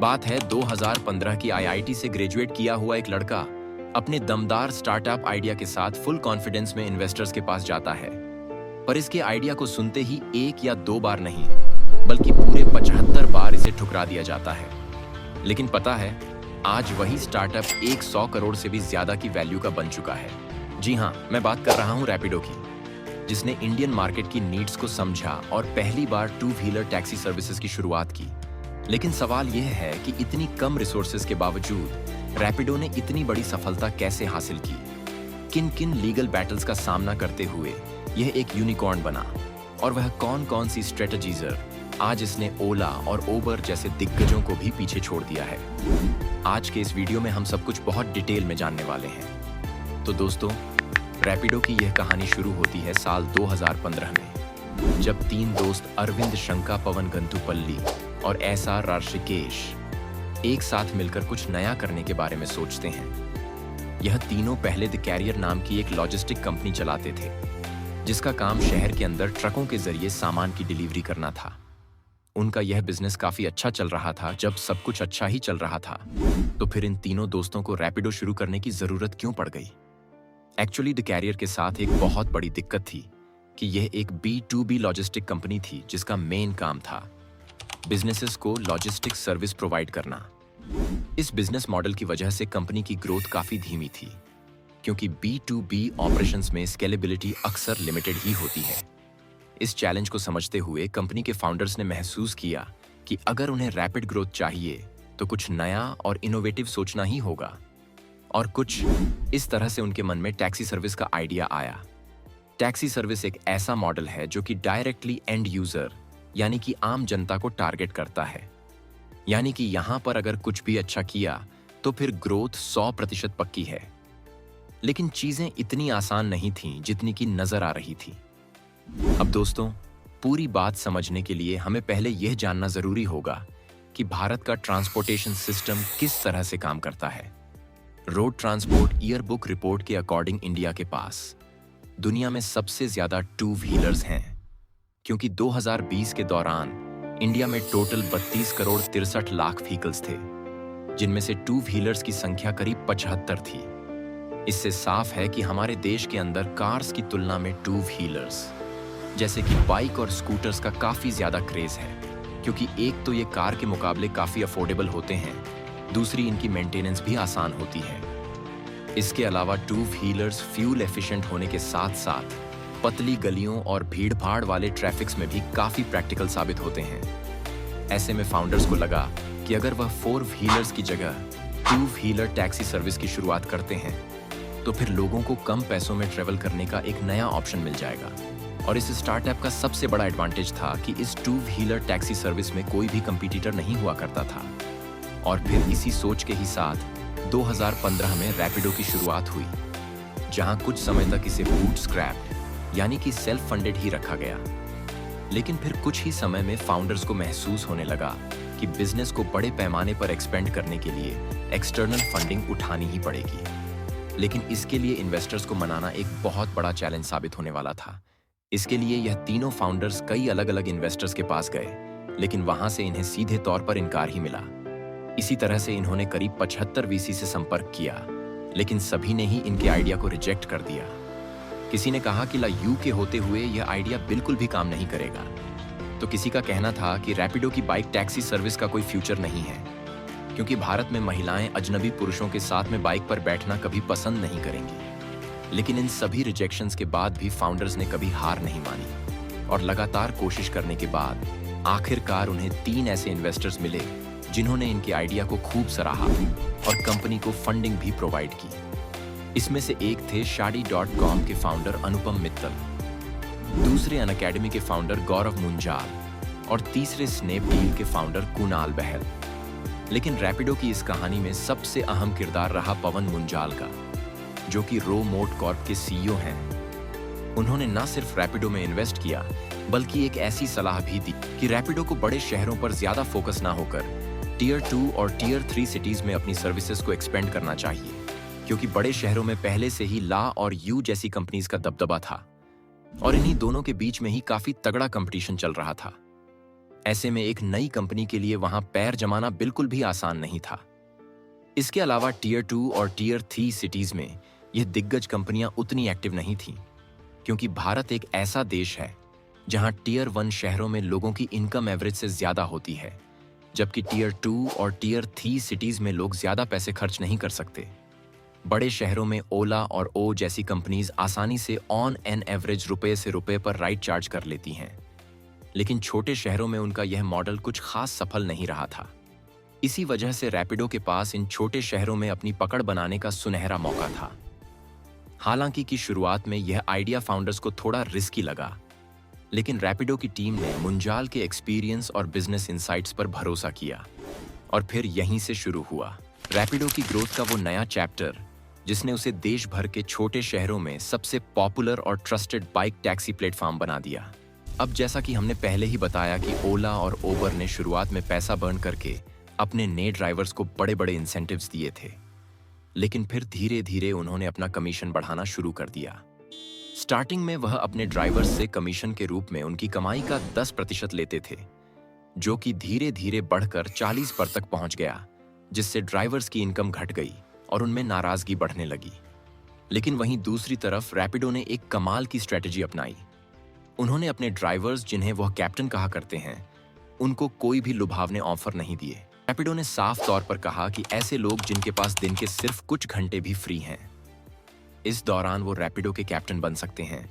बात है 2015 की आईआईटी से ग्रेजुएट किया हुआ एक लड़का अपने दमदार स्टार्टअप आइडिया के साथ फुल कॉन्फिडेंस में इन्वेस्टर्स के पास जाता है। पर इसके आइडिया को सुनते ही एक या दो बार नहीं, बल्कि पूरे 75 बार इसे ठुकरा दिया जाता है। लेकिन पता है, आज वही स्टार्टअप 100 करोड़ से भी ज्यादा की वैल्यू का बन चुका है। जी हाँ, मैं बात कर रहा हूँ रैपिडो की, जिसने इंडियन मार्केट की नीड्स को समझा और पहली बार टू व्हीलर टैक्सी सर्विसेज की शुरुआत की। लेकिन सवाल यह है कि इतनी कम रिसोर्सेज के बावजूद रैपिडो ने इतनी बड़ी सफलता कैसे हासिल की? किन किन लीगल बैटल्स का सामना करते हुए यह एक यूनिकॉर्न बना? और वह कौन कौन सी स्ट्रेटजीजर आज इसने ओला और ओबर जैसे दिग्गजों को भी पीछे छोड़ दिया है? आज के इस वीडियो में हम सब कुछ बहुत डिटेल में जानने वाले हैं। तो दोस्तों, रैपिडो की यह कहानी शुरू होती है साल 2015 में, जब तीन दोस्त अरविंद शंका पवन गंतुपल्ली और एसआर ऋषिकेश एक साथ मिलकर कुछ नया करने के बारे में सोचते हैं। यह तीनों पहले द कैरियर नाम की एक लॉजिस्टिक कंपनी चलाते थे, जिसका काम शहर के अंदर ट्रकों के जरिए सामान की डिलीवरी करना था। उनका यह बिजनेस काफी अच्छा चल रहा था। जब सब कुछ अच्छा ही चल रहा था, तो फिर इन तीनों दोस्तों को रैपिडो शुरू करने की जरूरत क्यों पड़ गई? एक्चुअली द कैरियर के साथ एक बहुत बड़ी दिक्कत थी कि यह एक B2B लॉजिस्टिक कंपनी थी, जिसका मेन काम था बिजनेसेस को लॉजिस्टिक सर्विस प्रोवाइड करना। इस बिजनेस मॉडल की वजह से कंपनी की ग्रोथ काफी धीमी थी, क्योंकि B2B ऑपरेशंस में स्केलेबिलिटी अक्सर लिमिटेड ही होती है। इस चैलेंज को समझते हुए कंपनी के फाउंडर्स ने महसूस किया कि अगर उन्हें रैपिड ग्रोथ चाहिए तो कुछ नया और इनोवेटिव सोचना ही होगा। और कुछ इस तरह से उनके मन में टैक्सी सर्विस का आइडिया आया। टैक्सी सर्विस एक ऐसा मॉडल है जो कि डायरेक्टली एंड यूजर यानी कि आम जनता को टारगेट करता है। यानी कि यहां पर अगर कुछ भी अच्छा किया तो फिर ग्रोथ 100% पक्की है। लेकिन चीजें इतनी आसान नहीं थीं जितनी की नजर आ रही थी। अब दोस्तों, पूरी बात समझने के लिए हमें पहले यह जानना जरूरी होगा कि भारत का ट्रांसपोर्टेशन सिस्टम किस तरह से काम करता है। Road transport year book report के अकॉर्डिंग इंडिया के पास दुनिया में सबसे ज्यादा टू व्हीलर्स हैं, क्योंकि 2020 के दौरान इंडिया में टोटल 32 करोड़ 63 लाख व्हीकल्स थे, जिनमें से टू व्हीलर्स की संख्या करीब 75 थी। इससे साफ है कि हमारे देश के अंदर कार्स की तुलना में टू व्हीलर्स जैसे कि बाइक और स्कूटर्स का काफी ज्यादा क्रेज है, क्योंकि एक तो ये कार के मुकाबले काफी अफोर्डेबल होते हैं, दूसरी इनकी मेंटेनेंस भी आसान होती है। इसके अलावा टू व्हीलर्स फ्यूल एफिशिएंट होने के साथ साथ पतली गलियों और भीड़-भाड़ वाले ट्रैफिक्स में भी काफी प्रैक्टिकल साबित होते हैं। ऐसे में फाउंडर्स को लगा कि अगर वह 4 व्हीलर्स की जगह टू व्हीलर टैक्सी सर्विस की शुरुआत करते हैं तो फिर लोगों को कम पैसों में ट्रेवल करने का एक नया ऑप्शन मिल जाएगा। और इस स्टार्टअप का सबसे बड़ा एडवांटेज था कि इस टू व्हीलर टैक्सी सर्विस में कोई भी कंपटीटर नहीं हुआ करता था। और फिर इसी सोच के ही साथ 2015 में रैपिडो की शुरुआत हुई, जहां कुछ समय तक इसे बूटस्ट्रैप्ड यानी कि सेल्फ फंडेड ही रखा गया। लेकिन फिर कुछ ही समय में फाउंडर्स को महसूस होने लगा कि बिजनेस को बड़े पैमाने पर एक्सपेंड करने के लिए एक्सटर्नल फंडिंग उठानी ही पड़ेगी। लेकिन इसके लिए इन्वेस्टर्स को मनाना एक बहुत बड़ा चैलेंज साबित होने वाला था। इसके लिए यह तीनों फाउंडर्स कई अलग अलग इन्वेस्टर्स के पास गए, लेकिन वहां से इन्हें सीधे तौर पर इनकार ही मिला। इसी तरह से इन्होंने करीब 75 वीसी से संपर्क किया, लेकिन सभी ने ही इनके आइडिया को रिजेक्ट कर दिया। किसी ने कहा कि लायू के होते हुए यह आइडिया बिल्कुल भी काम नहीं करेगा, तो किसी का कहना था कि रैपिडो की बाइक टैक्सी सर्विस का कोई फ्यूचर नहीं है, क्योंकि भारत में महिलाएं अजनबी पुरुषों के साथ में बाइक पर बैठना कभी पसंद नहीं करेंगी। लेकिन इन सभी रिजेक्शंस के बाद भी फाउंडर्स ने कभी हार नहीं मानी और लगातार कोशिश करने के बाद आखिरकार उन्हें 3 ऐसे इन्वेस्टर्स मिले जिन्होंने इनके आइडिया को खूब सराहा और कंपनी को फंडिंग भी प्रोवाइड की। इसमें से एक थे Shaadi.com के फाउंडर अनुपम मित्तल, दूसरे अनअकैडमी के फाउंडर गौरव मुंजाल और तीसरे स्नैपडील के फाउंडर कुणाल बहल। लेकिन रैपिडो की इस कहानी में सबसे अहम किरदार रहा पवन मुंजाल का, जो कि रो मोट कॉर्प के सीईओ हैं। उन्होंने न सिर्फ रैपिडो में इन्वेस्ट किया, बल्कि एक ऐसी सलाह भी दी कि रैपिडो को बड़े शहरों पर ज्यादा फोकस ना होकर टियर 2 और टियर 3 सिटीज में अपनी सर्विसेज को एक्सपेंड करना चाहिए, क्योंकि बड़े शहरों में पहले से ही ला और यू जैसी कंपनीज का दबदबा था और इन्हीं दोनों के बीच में ही काफी तगड़ा कंपटीशन चल रहा था। ऐसे में एक नई कंपनी के लिए वहां पैर जमाना बिल्कुल भी आसान नहीं था। इसके अलावा टीयर 2 और टीयर 3 सिटीज में यह दिग्गज कंपनियां उतनी एक्टिव नहीं थीं, क्योंकि भारत एक ऐसा देश है जहां टीयर 1 शहरों में लोगों की इनकम एवरेज से ज्यादा होती है, जबकि टीयर 2 और टीयर 3 सिटीज में लोग ज्यादा पैसे खर्च नहीं कर सकते। बड़े शहरों में ओला और ओ जैसी कंपनीज आसानी से ऑन एन एवरेज रुपए से रुपए पर राइड चार्ज कर लेती हैं, लेकिन छोटे शहरों में उनका यह मॉडल कुछ खास सफल नहीं रहा था। इसी वजह से रैपिडो के पास इन छोटे शहरों में अपनी पकड़ बनाने का सुनहरा मौका था। हालांकि की शुरुआत में यह आइडिया फाउंडर्स को थोड़ा रिस्की लगा, लेकिन रैपिडो की टीम ने मुंजाल के एक्सपीरियंस और बिजनेस इनसाइट्स पर भरोसा किया, और फिर यहीं से शुरू हुआ रैपिडो की ग्रोथ का वो नया चैप्टर, जिसने उसे देश भर के छोटे शहरों में सबसे पॉपुलर और ट्रस्टेड बाइक टैक्सी प्लेटफॉर्म बना दिया। अब जैसा कि हमने पहले ही बताया कि ओला और ओबर ने शुरुआत में पैसा बर्न करके अपने नए ड्राइवर्स को बड़े बड़े इंसेंटिव्स दिए थे, लेकिन फिर धीरे धीरे उन्होंने अपना कमीशन बढ़ाना शुरू कर दिया। स्टार्टिंग में वह अपने ड्राइवर्स से कमीशन के रूप में उनकी कमाई का 10% लेते थे, जो कि धीरे धीरे बढ़कर 40% तक पहुंच गया, जिससे ड्राइवर्स की इनकम घट गई और उनमें नाराजगी बढ़ने लगी। लेकिन वहीं दूसरी तरफ रैपिडो ने एक कमाल की स्ट्रेटेजी अपनाई। उन्होंने अपने ड्राइवर्स, जिन्हें वह कैप्टन कहा करते हैं, उनको कोई भी लुभावने ऑफर नहीं दिए। रैपिडो ने साफ तौर पर कहा कि ऐसे लोग जिनके पास दिन के सिर्फ कुछ घंटे भी फ्री हैं, इस दौरान वो रैपिडो के कैप्टन बन सकते हैं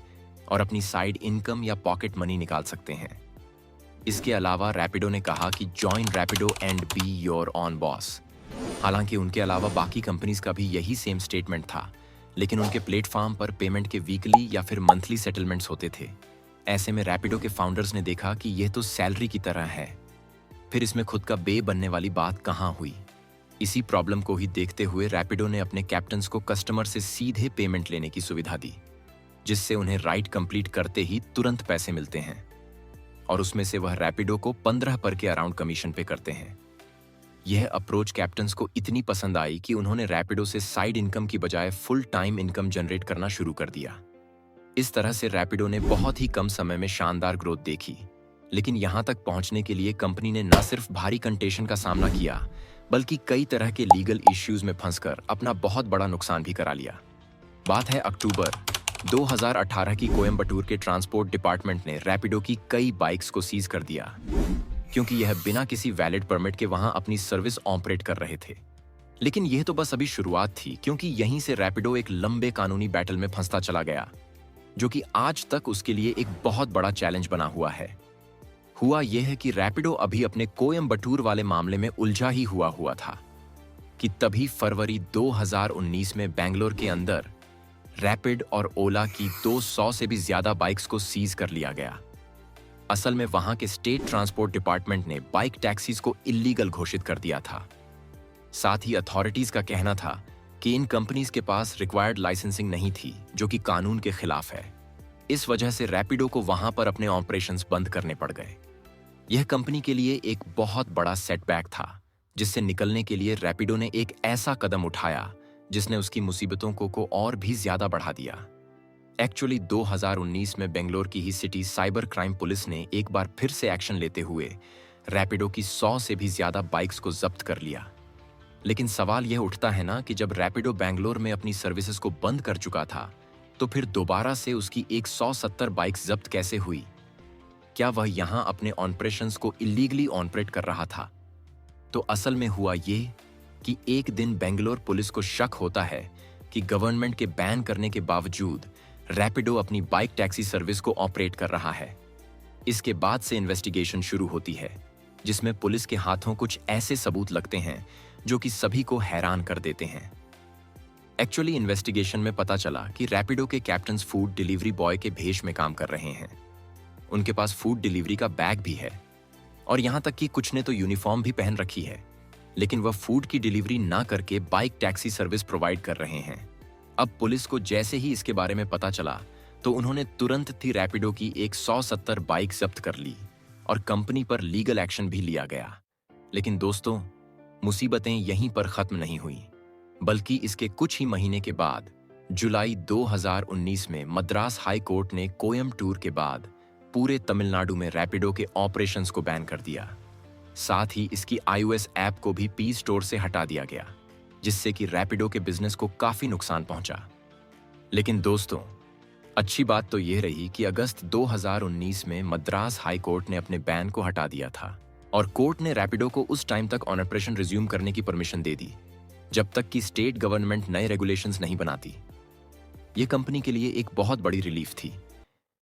और अपनी साइड इनकम या पॉकेट मनी निकाल सकते हैं। इसके अलावा रैपिडो ने कहा कि join Rapido and be your on boss. हालांकि उनके अलावा बाकी कंपनीज का भी यही सेम स्टेटमेंट था, लेकिन उनके प्लेटफॉर्म पर पेमेंट के वीकली या फिर मंथली सेटलमेंट्स होते थे। ऐसे में रैपिडो के फाउंडर्स ने देखा कि यह तो सैलरी की तरह है, फिर इसमें खुद का बे बनने वाली बात कहाँ हुई। इसी प्रॉब्लम को ही देखते हुए रैपिडो ने अपने कैप्टन्स को कस्टमर से सीधे पेमेंट लेने की सुविधा दी, जिससे उन्हें राइड कंप्लीट करते ही तुरंत पैसे मिलते हैं, और उसमें से वह रैपिडो को 15% के अराउंड कमीशन पे करते हैं। यह अप्रोच कैप्टन्स को इतनी पसंद आई कि उन्होंने रैपिडो से साइड इनकम की बजाय फुल टाइम इनकम जनरेट करना शुरू कर दिया। इस तरह से रैपिडो ने बहुत ही कम समय में शानदार ग्रोथ देखी, लेकिन यहां तक पहुंचने के लिए कंपनी ने न सिर्फ भारी कंटेशन का सामना किया, बल्कि कई तरह के लीगल इश्यूज में फंसकर अपना बहुत बड़ा नुकसान भी करा लिया। बात है अक्टूबर 2018 की। कोयम्बटूर के ट्रांसपोर्ट डिपार्टमेंट ने रैपिडो की कई बाइक्स को सीज कर दिया, क्योंकि यह बिना किसी वैलिड परमिट के वहां अपनी सर्विस ऑपरेट कर रहे थे। लेकिन यह तो बस अभी शुरुआत थी, क्योंकि यहीं से रैपिडो एक लंबे कानूनी बैटल में फंसता चला गया, जो कि आज तक उसके लिए एक बहुत बड़ा चैलेंज बना हुआ है। हुआ यह है कि रैपिडो अभी अपने कोयम्बटूर वाले मामले में उलझा ही हुआ था कि तभी फरवरी 2019 में बेंगलोर के अंदर रैपिड और ओला की 200 से भी ज्यादा बाइक्स को सीज कर लिया गया। असल में वहां के स्टेट ट्रांसपोर्ट डिपार्टमेंट ने बाइक टैक्सीज को इल्लीगल घोषित कर दिया था। साथ ही अथॉरिटीज का कहना था कि इन कंपनीज के पास रिक्वायर्ड लाइसेंसिंग नहीं थी, जो कि कानून के खिलाफ है। इस वजह से रैपिडो को वहां पर अपने ऑपरेशंस बंद करने पड़ गए। यह कंपनी के लिए एक बहुत बड़ा सेटबैक था, जिससे निकलने के लिए रैपिडो ने एक ऐसा कदम उठाया जिसने उसकी मुसीबतों को और भी ज्यादा बढ़ा दिया। एक्चुअली 2019 में बेंगलोर की ही सिटी साइबर क्राइम पुलिस ने एक बार फिर से एक्शन लेते हुए रैपिडो की 100 से भी ज्यादा बाइक्स को जब्त कर लिया। लेकिन सवाल यह उठता है ना कि जब रैपिडो बेंगलोर में अपनी सर्विसेज को बंद कर चुका था, तो फिर दोबारा से उसकी 170 बाइक्स जब्त कैसे हुई? क्या वह यहां अपने ऑपरेशंस को इलीगली ऑपरेट कर रहा था? तो असल में हुआ ये कि एक दिन बेंगलोर पुलिस को शक होता है कि गवर्नमेंट के बैन करने के बावजूद रैपिडो अपनी बाइक टैक्सी सर्विस को ऑपरेट कर रहा है। इसके बाद से इन्वेस्टिगेशन शुरू होती है, जिसमें पुलिस के हाथों कुछ ऐसे सबूत लगते हैं जो कि सभी को हैरान कर देते हैं। एक्चुअली इन्वेस्टिगेशन में पता चला कि रैपिडो के कैप्टन्स फूड डिलीवरी बॉय के भेष में काम कर रहे हैं। उनके पास फूड डिलीवरी का बैग भी है, और यहां तक कि कुछ ने तो यूनिफॉर्म भी पहन रखी है, लेकिन वह फूड की डिलीवरी ना करके बाइक टैक्सी सर्विस प्रोवाइड कर रहे हैं। अब पुलिस को जैसे ही इसके बारे में पता चला, तो उन्होंने तुरंत ही रैपिडो की 170 बाइक जब्त कर ली और कंपनी पर लीगल एक्शन भी लिया गया। लेकिन दोस्तों, मुसीबतें यहीं पर खत्म नहीं हुई, बल्कि इसके कुछ ही महीने के बाद जुलाई 2019 में मद्रास हाई कोर्ट ने कोयम्बटूर के बाद पूरे तमिलनाडु में रैपिडो के ऑपरेशंस को बैन कर दिया। साथ ही इसकी iOS ऐप को भी पी स्टोर से हटा दिया गया, जिससे कि रैपिडो के बिजनेस को काफी नुकसान पहुंचा। लेकिन दोस्तों, अच्छी बात तो यह रही कि अगस्त 2019 में मद्रास हाई कोर्ट ने अपने बैन को हटा दिया था और कोर्ट ने रैपिडो को उस टाइम तक ऑपरेशन रिज्यूम करने की परमिशन दे दी जब तक कि स्टेट गवर्नमेंट नए रेगुलेशंस नहीं बनाती। ये कंपनी के लिए एक बहुत बड़ी रिलीफ थी,